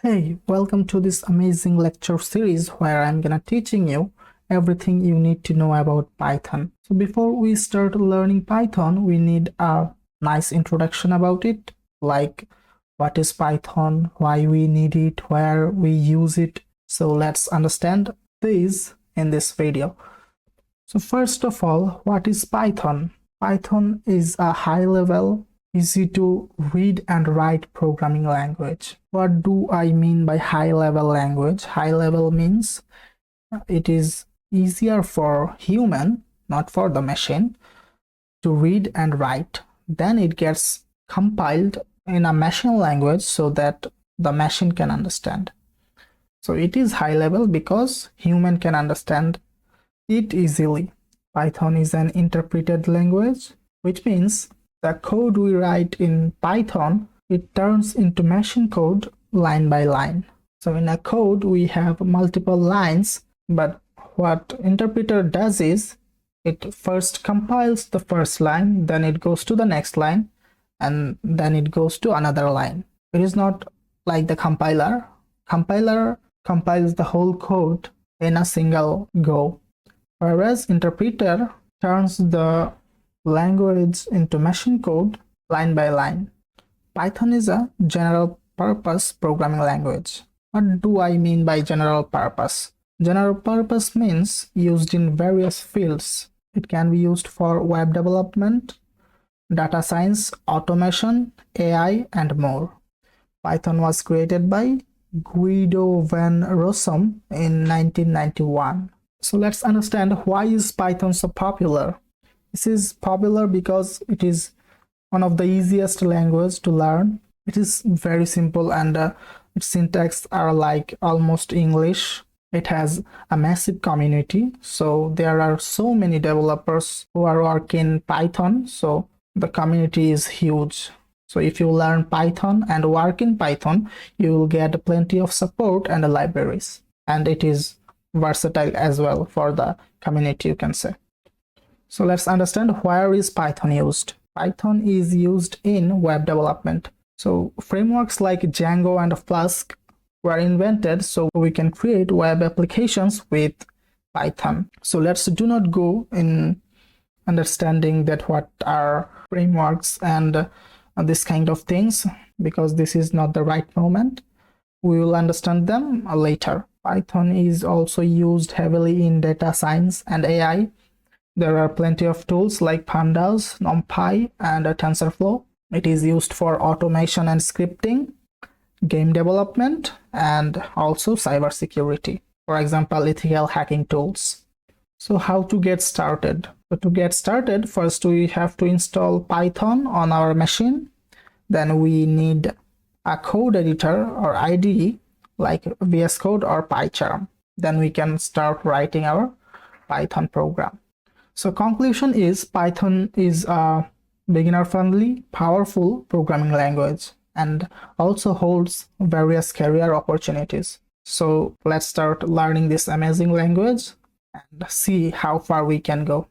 Hey, welcome to this amazing lecture series where I'm gonna teaching you everything you need to know about Python. So before we start learning Python, we need a nice introduction about it, like what is Python, why we need it, where we use it. So let's understand this in this video. So first of all, what is Python? Python is a high-level, easy to read and write programming language. What do I mean by high-level language? High-level means it is easier for human, not for the machine, to read and write. Then it gets compiled in a machine language so that the machine can understand. So it is high level because human can understand it easily. Python is an interpreted language, which means the code we write in Python, it turns into machine code line by line. So in a code, we have multiple lines, but what interpreter does is it first compiles the first line, then it goes to the next line, and then it goes to another line. It is not like the compiler. Compiler compiles the whole code in a single go, whereas interpreter turns the language into machine code line by line. Python is a general purpose programming language. What do I mean by general purpose? General purpose means used in various fields. It can be used for web development, data science, automation, AI, and more. Python was created by Guido van Rossum in 1991. So let's understand why is Python so popular. This is popular because it is one of the easiest language to learn. It is very simple and its syntax are like almost English. It has a massive community, so there are so many developers who are working Python, so the community is huge. So if you learn Python and work in Python, you will get plenty of support and libraries, and it is versatile as well for the community, you can say. So let's understand where is Python used. Python is used in web development. So frameworks like Django and Flask were invented so we can create web applications with Python. So let's do not go in understanding that what are frameworks and this kind of things, because this is not the right moment. We will understand them later. Python is also used heavily in data science and AI. There are plenty of tools like Pandas, NumPy, and TensorFlow. It is used for automation and scripting, game development, and also cybersecurity. For example, ethical hacking tools. So how to get started? So to get started, first we have to install Python on our machine. Then we need a code editor or IDE like VS Code or PyCharm. Then we can start writing our Python program. So conclusion is Python is a beginner-friendly, powerful programming language and also holds various career opportunities. So let's start learning this amazing language and see how far we can go.